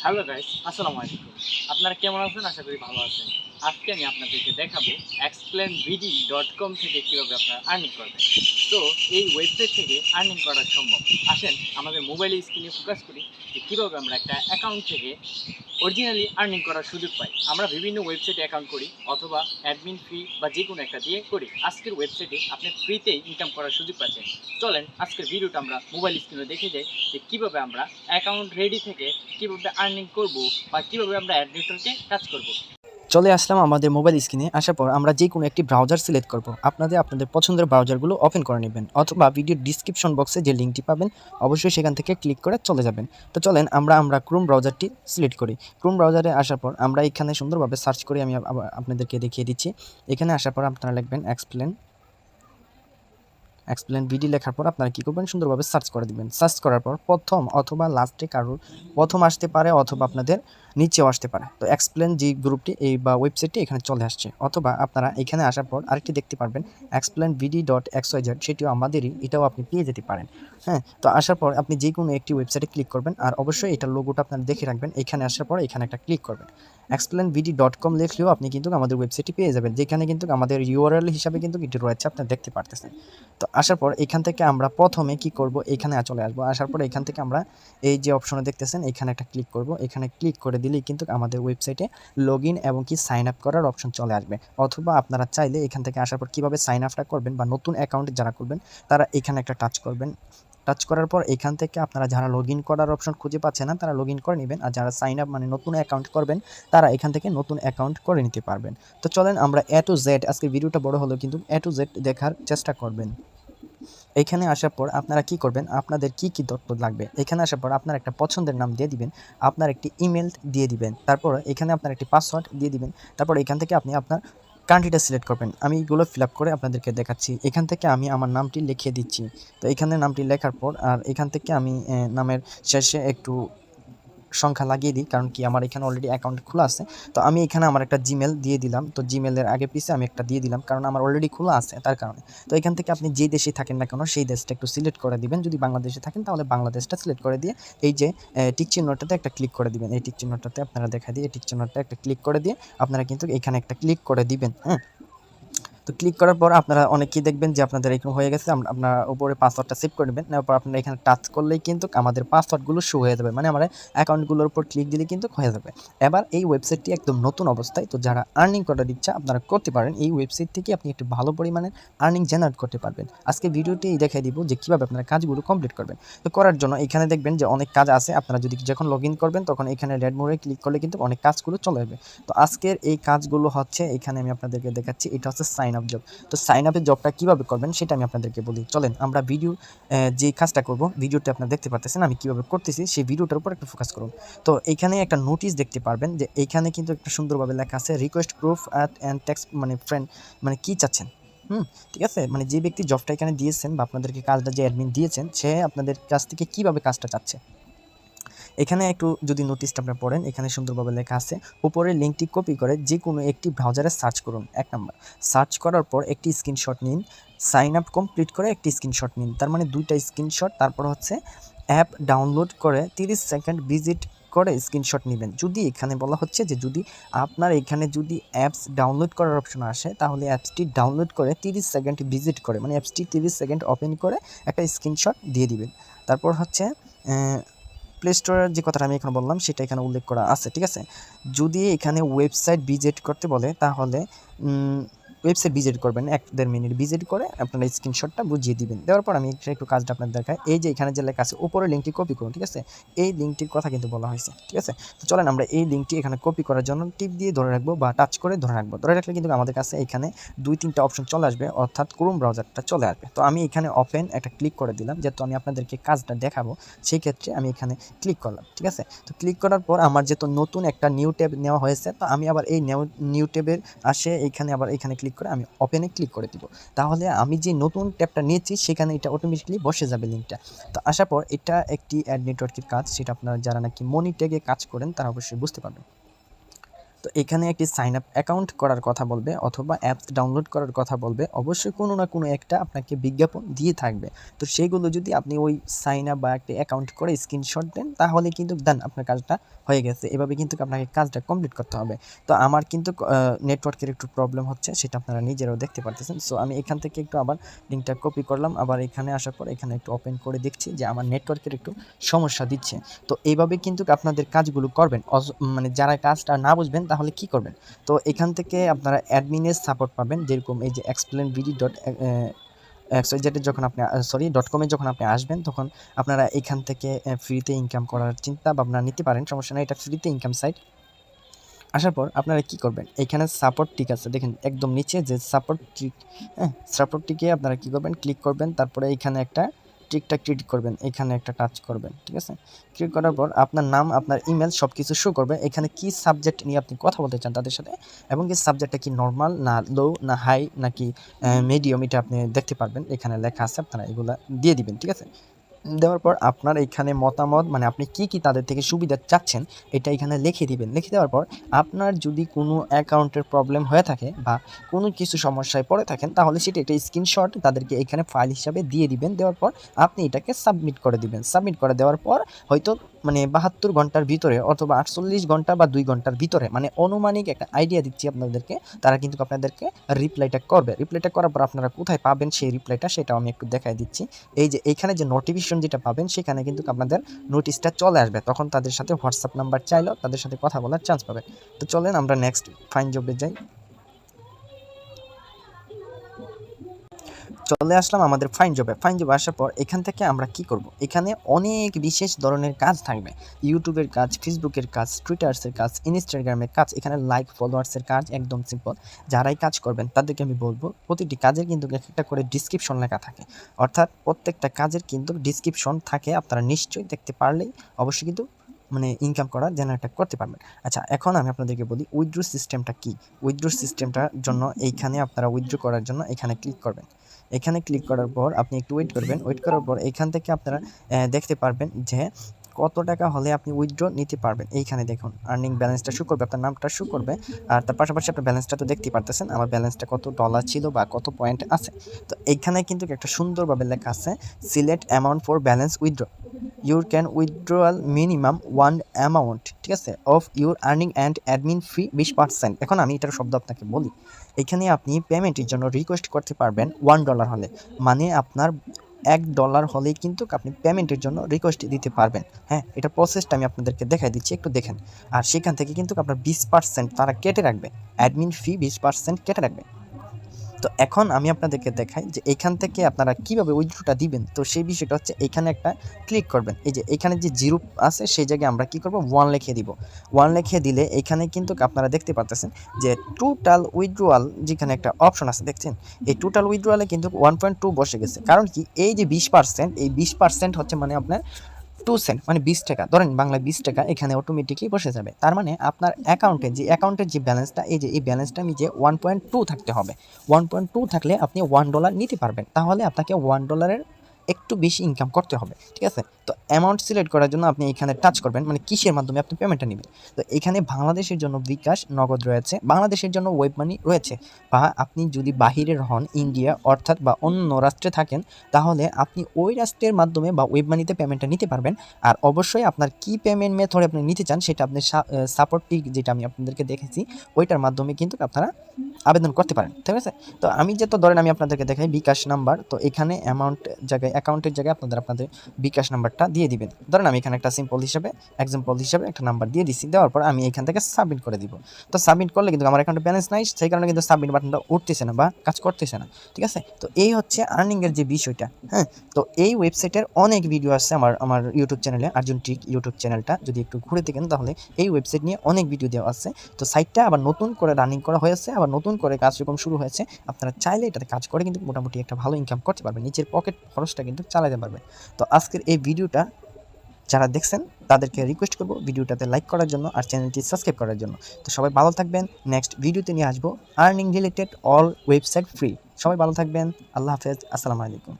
Hello guys, আসসালামু আলাইকুম। আপনারা কেমন আছেন? আশা করি ভালো আছেন। আজকে আমি আপনাদেরকে দেখাবো explainvd.com থেকে কিভাবে আপনারা আর্নিং করবেন। তো এই ওয়েবসাইট থেকে আর্নিং করা সম্ভব। আসেন আমাদের মোবাইলের স্ক্রিনে ফোকাস করি যে কিভাবে আমরা একটা অ্যাকাউন্ট থেকে অরিজিনালি আর্নিং করার সুযোগ পাই। আমরা বিভিন্ন ওয়েবসাইটে অ্যাকাউন্ট করি অথবা অ্যাডমিন ফি বা যে কোনো একটা দিয়ে করি। আজকের ওয়েবসাইটে আপনি ফ্রিতেই ইনকাম করার সুযোগ পাচ্ছেন। চলেন আজকের ভিডিওটা আমরা মোবাইল স্ক্রিনে দেখে যাই যে কীভাবে আমরা অ্যাকাউন্ট রেডি থেকে কীভাবে আর্নিং করব বা কীভাবে আমরা অ্যাড নেটওয়ার্কে কাজ করব। চলে আসলাম আমাদের মোবাইল স্ক্রিনে। আসার পর আমরা যে কোনো একটি ব্রাউজার সিলেক্ট করব। আপনাদের পছন্দের ব্রাউজারগুলো ওপেন করে নেবেন অথবা ভিডিওর ডিসক্রিপশন বক্সে যে লিঙ্কটি পাবেন অবশ্যই সেখান থেকে ক্লিক করে চলে যাবেন। তো চলেন আমরা ক্রোম ব্রাউজারটি সিলেক্ট করি। ক্রোম ব্রাউজারে আসার পর আমরা এখানে সুন্দরভাবে সার্চ করে আমি আপনাদেরকে দেখিয়ে দিচ্ছি। এখানে আসার পর আপনারা লিখবেন এক্সপ্লেন ভিডি লেখার পর আপনারা কী করবেন, সুন্দরভাবে সার্চ করে দিবেন। সার্চ করার পর প্রথম অথবা লাস্টে কারোর প্রথম আসতে পারে অথবা আপনাদের নিচেও আসতে পারে। তো এক্সপ্লেন যে গ্রুপটি এই বা ওয়েবসাইটটি এখানে চলে আসছে, অথবা আপনারা এখানে আসার পর আরেকটি দেখতে পারবেন এক্সপ্লেন ভিডি ডট এক্সওয়াইজেড, সেটিও আমাদেরই, এটাও আপনি পেয়ে যেতে পারেন। হ্যাঁ, তো আসার পর আপনি যে কোনো একটি ওয়েবসাইটে ক্লিক করবেন আর অবশ্যই এটার লোগোটা আপনারা দেখে রাখবেন। এখানে আসার পর এখানে একটা ক্লিক করবেন। explainvd.com লিখলেও আপনি কিন্তু আমাদের ওয়েবসাইটটি পেয়ে যাবেন, যেখানে কিন্তু আমাদের ইউআরএল হিসাবে কিন্তু এটি রয়েছে, আপনারা দেখতে পারতেছেন। তো আসার পর এখান থেকে আমরা প্রথমে কি করব, এখানে চলে আসবো। আসার পর এখান থেকে আমরা এই যে অপশনে দেখতেছেন এখানে একটা ক্লিক করব। এখানে ক্লিক করে দিলেই কিন্তু আমাদের ওয়েবসাইটে লগইন এবং কি সাইন আপ করার অপশন চলে আসবে। অথবা আপনারা চাইলে এখান থেকে আসার পর কীভাবে সাইন আপটা করবেন বা নতুন অ্যাকাউন্ট যারা করবেন তারা এখানে একটা টাচ করবেন। টাচ করার পর এখান থেকে আপনারা যারা লগইন করার অপশন খুঁজে পাচ্ছেন না তারা লগইন করে নেবেন, আর যারা সাইন আপ মানে নতুন অ্যাকাউন্ট করবেন তারা এখান থেকে নতুন অ্যাকাউন্ট করে নিতে পারবেন। তো চলেন আমরা এ টু জেড, আজকে ভিডিওটা বড় হলেও কিন্তু এ টু জেড দেখার চেষ্টা করবেন। এখানে আসার পর আপনারা কি করবেন, আপনাদের কি তথ্য লাগবে, এখানে আসার পর আপনার একটা পছন্দের নাম দিয়ে দিবেন, আপনার একটি ইমেল দিয়ে দিবেন, তারপর এখানে আপনার একটি পাসওয়ার্ড দিয়ে দিবেন। তারপর এখান থেকে আপনি আপনার কান্ট্রিটা সিলেক্ট করবেন। আমি এগুলো ফিল আপ করে আপনাদেরকে দেখাচ্ছি। এখান থেকে আমি আমার নামটি লিখিয়ে দিচ্ছি। তো এখানে নামটি লেখার পর আর এখান থেকে আমি নামের শেষে একটু সংখ্যা লাগিয়ে দিই, কারণ কি আমার এখানে অলরেডি অ্যাকাউন্ট খোলা আছে। তো আমি এখানে আমার একটা জিমেল দিয়ে দিলাম। তো জিমেলের আগে পিছে আমি একটা দিয়ে দিলাম, কারণ আমার অলরেডি খোলা আছে তার কারণে। তো এখান থেকে আপনি যে দেশে থাকেন না কেন সেই দেশটা একটু সিলেক্ট করে দিবেন। যদি বাংলাদেশে থাকেন তাহলে বাংলাদেশটা সিলেক্ট করে দিয়ে এই যে টিক চিহ্নটাতে একটা ক্লিক করে দিবেন। এই টিক চিহ্নটাতে আপনারা দেখা দিয়ে টিক চিহ্নটা একটা ক্লিক করে দিয়ে আপনারা কিন্তু এখানে একটা ক্লিক করে দিবেন। হ্যাঁ, তো ক্লিক করার পর আপনারা অনেকেই দেখবেন যে আপনাদের এরকম হয়ে গেছে। আপনার উপরে পাসওয়ার্ডটা সেভ করে নেবেন। নেওয়ার পর আপনারা এখানে টাচ করলেই কিন্তু আমাদের পাসওয়ার্ডগুলো শো হয়ে যাবে, মানে আমার অ্যাকাউন্টগুলোর উপর ক্লিক দিলে কিন্তু হয়ে যাবে। এবার এই ওয়েবসাইটটি একদম নতুন অবস্থায়, তো যারা আর্নিং করার ইচ্ছা আপনারা করতে পারেন। এই ওয়েবসাইট থেকে আপনি একটু ভালো পরিমাণে আর্নিং জেনারেট করতে পারবেন। আজকে ভিডিওটি দেখাই দিব যে কীভাবে আপনারা কাজগুলো কমপ্লিট করবেন। তো করার জন্য এখানে দেখবেন যে অনেক কাজ আছে। আপনারা যদি যখন লগ ইন করবেন তখন এখানে রেড মোড়ে ক্লিক করলে কিন্তু অনেক কাজগুলো চলে আসবে। তো আজকের এই কাজগুলো হচ্ছে, এখানে আমি আপনাদেরকে দেখাচ্ছি, এটা হচ্ছে সাইন আপ জব। তো সাইন আপের জবটা কীভাবে করবেন সেটা আমি আপনাদেরকে বলি। চলেন আমরা ভিডিও যে কাজটা করব, ভিডিওতে আপনারা দেখতে পাচ্ছেন আমি কীভাবে করতেছি, সেই ভিডিওটার উপর একটু ফোকাস করুন। তো এইখানে একটা নোটিশ দেখতে পারবেন যে এইখানে কিন্তু একটু সুন্দরভাবে লেখা আছে রিকোয়েস্ট প্রুফ অ্যান্ড টেক্সট, মানে ফ্রেন্ড, মানে কী চাচ্ছেন। ঠিক আছে, মানে যে ব্যক্তি জবটা এখানে দিয়েছেন বা আপনাদেরকে কাজটা যে অ্যাডমিন দিয়েছেন সে আপনাদের কাছ থেকে কীভাবে কাজটা চাচ্ছে। এখানে একটু যদি নোটিশটা আপনারা পড়েন, এখানে সুন্দরভাবে লেখা আছে উপরের লিঙ্কটি কপি করে যে কোনো একটি ব্রাউজারে সার্চ করুন। 1 নাম্বার, সার্চ করার পর একটি স্ক্রিনশট নিন। সাইন আপ কমপ্লিট করে একটি স্ক্রিনশট নিন, তার মানে 2টা স্ক্রিনশট। তারপর হচ্ছে অ্যাপ ডাউনলোড করে 30 সেকেন্ড ভিজিট করে স্ক্রিনশট নেবেন। যদি এখানে বলা হচ্ছে যে যদি আপনার এখানে যদি অ্যাপস ডাউনলোড করার অপশন আসে তাহলে অ্যাপসটি ডাউনলোড করে 30 সেকেন্ড ভিজিট করে, মানে অ্যাপসটি 30 সেকেন্ড ওপেন করে একটা স্ক্রিনশট দিয়ে দিবেন। তারপর হচ্ছে প্লে স্টোরের যে কথাটা আমি এখানে বললাম সেটা এখানে উল্লেখ করা আছে, ঠিক আছে। যদি এখানে ওয়েবসাইট ভিজিট করতে বলে তাহলে ওয়েবসাইট ভিজিট করবেন, 1-1.5 মিনিট ভিজিট করে আপনারা স্ক্রিনশটটা বুঝিয়ে দিবেন। দেওয়ার পর আমি একটু কাজটা আপনাদের দেখাই। এই যে এখানে যে লেখা আছে উপরে লিঙ্কটি কপি করুন, ঠিক আছে। এই লিঙ্কটির কথা কিন্তু বলা হয়েছে, ঠিক আছে। তো চলেন আমরা এই লিঙ্কটি এখানে কপি করার জন্য টিপ দিয়ে ধরে রাখবো বা টাচ করে ধরে রাখবো। ধরে রাখলে কিন্তু আমাদের কাছে এখানে 2-3টা অপশন চলে আসবে, অর্থাৎ ক্রোম ব্রাউজারটা চলে আসবে। তো আমি এখানে ওপেন একটা ক্লিক করে দিলাম, যেহেতু আমি আপনাদেরকে কাজটা দেখাবো সেই ক্ষেত্রে আমি এখানে ক্লিক করলাম, ঠিক আছে। তো ক্লিক করার পর আমার যেহেতু নতুন একটা নিউ ট্যাব নেওয়া হয়েছে, তো আমি আবার এই নিউ ট্যাবের আসে এইখানে আবার এখানে ক্লিক করে আমি ওপেনে ক্লিক করে দিব। তাহলে আমি যে নতুন ট্যাবটা নিয়েছি সেখানে এটা অটোমেটিকলি বসে যাবে লিঙ্কটা। তো আসার পর এটা একটি অ্যাড নেটওয়ার্কের কাজ, সেটা আপনারা যারা নাকি মনি ট্যাগে কাজ করেন তারা অবশ্যই বুঝতে পারবেন। তো এখানে একটি সাইন আপ অ্যাকাউন্ট করার কথা বলবে অথবা অ্যাপস ডাউনলোড করার কথা বলবে, অবশ্যই কোনো না কোনো একটা আপনাকে বিজ্ঞাপন দিয়ে থাকবে। তো সেইগুলো যদি আপনি ওই সাইন আপ বা একটি অ্যাকাউন্ট করে স্ক্রিনশট দেন তাহলে কিন্তু দেন আপনার কাজটা হয়ে গেছে। এভাবে কিন্তু আপনাকে কাজটা কমপ্লিট করতে হবে। তো আমার কিন্তু নেটওয়ার্কের একটু প্রবলেম হচ্ছে, সেটা আপনারা নিজেরাও দেখতে পারতেছেন। সো আমি এখান থেকে একটু আবার লিঙ্কটা কপি করলাম, আবার এখানে আসার পর এখানে একটু ওপেন করে দেখছি যে আমার নেটওয়ার্কের একটু সমস্যা দিচ্ছে। তো এইভাবে কিন্তু আপনাদের কাজগুলো করবেন। মানে যারা কাজটা না বুঝবেন তাহলে কি করবেন, তো এখান থেকে আপনারা অ্যাডমিনের সাপোর্ট পাবেন, যেরকম এই যে explainvd.xyz যখন আপনি .com যখন আপনি আসবেন তখন আপনারা এখান থেকে ফ্রিতে ইনকাম করার চিন্তা ভাবনা নিতে পারেন, সমস্যা নেই, এটা ফ্রিতে ইনকাম সাইট। আসার পর আপনারা কি করবেন, এখানে সাপোর্ট টিক আছে দেখেন একদম নিচে যে সাপোর্ট টিক, হ্যাঁ সাপোর্ট টিকে আপনারা কি করবেন, ক্লিক করবেন, তারপরে এখানে একটা টিকটা ক্লিক করবেন, এখানে একটা টাচ করবেন, ঠিক আছে। ক্লিক করার পর আপনার নাম, আপনার ইমেল সব কিছু শো করবে। এখানে কি সাবজেক্ট নিয়ে আপনি কথা বলতে চান তাদের সাথে, এবং কি সাবজেক্টটা কি নর্মাল না লো না হাই নাকি মিডিয়াম, এটা আপনি দেখতে পারবেন, এখানে লেখা আছে, আপনারা এগুলা দিয়ে দিবেন, ঠিক আছে। দেওয়ার পর আপনার এখানে মতামত, মানে আপনি কি তাদের থেকে সুবিধা চাচ্ছেন এটা এখানে লিখে দিবেন। লিখে দেওয়ার পর আপনার যদি কোনো অ্যাকাউন্টের প্রবলেম হয়ে থাকে বা কোনো কিছু সমস্যায় পড়ে থাকেন তাহলে সেটা একটা স্ক্রিনশট তাদেরকে এখানে ফাইল হিসাবে দিয়ে দিবেন। দেওয়ার পর আপনি এটাকে সাবমিট করে দিবেন। সাবমিট করে দেওয়ার পর হয়তো মানে 72 ঘন্টার ভিতরে অথবা 48 ঘন্টা বা 2 ঘন্টার ভিতরে, মানে অনুমানিক একটা আইডিয়া দিচ্ছি আপনাদেরকে, তারা কিন্তু আপনাদেরকে রিপ্লাইটা করবে। রিপ্লাইটা করার পর আপনারা কোথায় পাবেন সেই রিপ্লাইটা, সেটাও আমি একটু দেখাই দিচ্ছি। এই যে এখানে যে নোটিফিকেশন যেটা পাবেন সেখানে কিন্তু আপনাদের নোটিশটা চলে আসবে, তখন তাদের সাথে হোয়াটসঅ্যাপ নাম্বার চাইলেও তাদের সাথে কথা বলার চান্স পাবেন। তো চলেন আমরা নেক্সট ফাইন জবে যাই। চলে আসলাম আমাদের ফাইন জবে। ফাইন জবে আসার পর এখান থেকে আমরা কি করব, এখানে অনেক বিশেষ ধরনের কাজ থাকবে, ইউটিউবের কাজ, ফেসবুকের কাজ, টুইটার্সের কাজ, ইনস্টাগ্রামের কাজ, এখানে লাইক ফলোয়ার্সের কাজ, একদম সিম্পল। যারাই কাজ করবেন তাদেরকে আমি বলবো প্রতিটি কাজের কিন্তু একটা করে ডিসক্রিপশন লেখা থাকে, অর্থাৎ প্রত্যেকটা কাজের কিন্তু ডিসক্রিপশন থাকে, আপনারা নিশ্চয়ই দেখতে পারলেই অবশ্যই কিন্তু মানে ইনকাম করা জেনারেট করতে পারবেন। আচ্ছা এখন আমি আপনাদেরকে বলি উইথড্র সিস্টেমটা কি। উইথড্র সিস্টেমটার জন্য এইখানে আপনারা উইথড্র করার জন্য এখানে ক্লিক করবেন। এখানে ক্লিক করার পর আপনি একটু ওয়েট করবেন। ওয়েট করার পর এখান থেকে আপনারা দেখতে পারবেন যে কত টাকা হলে আপনি উইথড্র নিতে পারবেন। এইখানে দেখুন আর্নিং ব্যালেন্সটা শো করবে, আপনার নামটা শো করবে, আর তার পাশাপাশি আপনার ব্যালেন্সটা তো দেখতেই পারতেছেন, আমার ব্যালেন্সটা কত ডলার ছিল বা কত পয়েন্ট আছে। তো এইখানে কিন্তু একটা সুন্দরভাবে লেখা আছে select amount for balance withdraw, you can withdrawal minimum one amount, ঠিক আছে, of your earning and admin fee 20%। এখন আমি এটার শব্দ আপনাকে বলি, এখানে আপনি পেমেন্টের জন্য রিকোয়েস্ট করতে পারবেন $1 হলে, মানে আপনার $1 হলেই কিন্তু আপনি পেমেন্টের জন্য রিকোয়েস্ট দিতে পারবেন। হ্যাঁ, এটা প্রসেসটা আমি আপনাদেরকে দেখাই দিচ্ছি, একটু দেখেন। আর সেখান থেকে কিন্তু আপনার 20% তারা কেটে রাখবে, অ্যাডমিন ফি 20% কেটে রাখবে। তো এখন আমি আপনাদেরকে দেখাই যে এখান থেকে আপনারা কিভাবে উইথড্রটা দিবেন। তো সেই বিষয়টা হচ্ছে এখানে একটা ক্লিক করবেন, এই যে এখানে যে 0 আছে সেই জায়গায় আমরা কি করব 1 লিখে দিব। 1 লিখে দিলে এখানে কিন্তু আপনারা দেখতে পাচ্ছেন যে টোটাল উইথড্রয়াল যেখানে একটা অপশন আছে দেখছেন, এই টোটাল উইথড্রয়ালে কিন্তু 1.2 বসে গেছে। কারণ কি, এই যে 20%, এই 20% হচ্ছে মানে আপনার 2 সেন্ট, মানে 20 টাকা, ধরেন বাংলায় 20 টাকা এখানে অটোমেটিকই বসে যাবে। তার মানে আপনার অ্যাকাউন্টের যে ব্যালেন্সটা, এই যে এই ব্যালেন্সটা আমি যে 1.2 থাকতে হবে। 1.2 থাকলে আপনি $1 নিতে পারবেন, তাহলে আপনাকে $1 একটু বেশি ইনকাম করতে হবে, ঠিক আছে। তো অ্যামাউন্ট সিলেক্ট করার জন্য আপনি এখানে টাচ করবেন, মানে কিসের মাধ্যমে আপনি পেমেন্টটা নেবেন। তো এখানে বাংলাদেশের জন্য বিকাশ নগদ রয়েছে, বাংলাদেশের জন্য ওয়েব মানি রয়েছে, বা আপনি যদি বাহিরের হন, ইন্ডিয়া অর্থাৎ বা অন্য রাষ্ট্রে থাকেন, তাহলে আপনি ওই রাষ্ট্রের মাধ্যমে বা ওয়েব মানিতে পেমেন্টটা নিতে পারবেন। আর অবশ্যই আপনার কি পেমেন্ট মেথড আপনি নিতে চান সেটা আপনি সাপোর্টটি যেটা আমি আপনাদেরকে দেখেছি ওইটার মাধ্যমে কিন্তু আপনারা আবেদন করতে পারেন, ঠিক আছে। তো আমি যেহেতু ধরেন আমি আপনাদেরকে দেখাই বিকাশ নাম্বার, তো এখানে অ্যাকাউন্টের জায়গায় আপনাদের বিকাশ নাম্বারটা দিয়ে দিবেন। ধরেন আমি এখানে একটা এক্সাম্পল হিসাবে একটা নাম্বার দিয়ে দিচ্ছি। দেওয়ার পর আমি এখান থেকে সাবমিট করে দিব। তো সাবমিট করলে কিন্তু আমার অ্যাকাউন্টে ব্যালেন্স নাই, সেই কারণে কিন্তু সাবমিট বাটনটা উঠতেছে না বা কাজ করতেছে না, ঠিক আছে। তো এই হচ্ছে আর্নিংয়ের যে বিষয়টা। হ্যাঁ, তো এই ওয়েবসাইটের অনেক ভিডিও আছে আমার ইউটিউব চ্যানেলে, আর্জুন ট্রিক ইউটিউব চ্যানেলটা যদি একটু ঘুরে দেখেন তাহলে এই ওয়েবসাইট নিয়ে অনেক ভিডিও দেওয়া আছে। তো সাইটটা আবার নতুন করে রানিং করা হয়েছে, আবার নতুন করে কাজকর্ম শুরু হয়েছে। আপনারা চাইলে এটাতে কাজ করে কিন্তু মোটামুটি একটা ভালো ইনকাম করতে পারবেন, নিজের পকেট খরচটা কিন্তু চালাতে পারবেন। তো আজকের এই ভিডিওটা যারা দেখছেন তাদেরকে রিকোয়েস্ট করবো ভিডিওটাতে লাইক করার জন্য আর চ্যানেলটি সাবস্ক্রাইব করার জন্য। তো সবাই ভালো থাকবেন, নেক্সট ভিডিওতে নিয়ে আসবো earning related all website free. সবাই ভালো থাকবেন, আল্লাহ হাফেজ, আসসালামু আলাইকুম।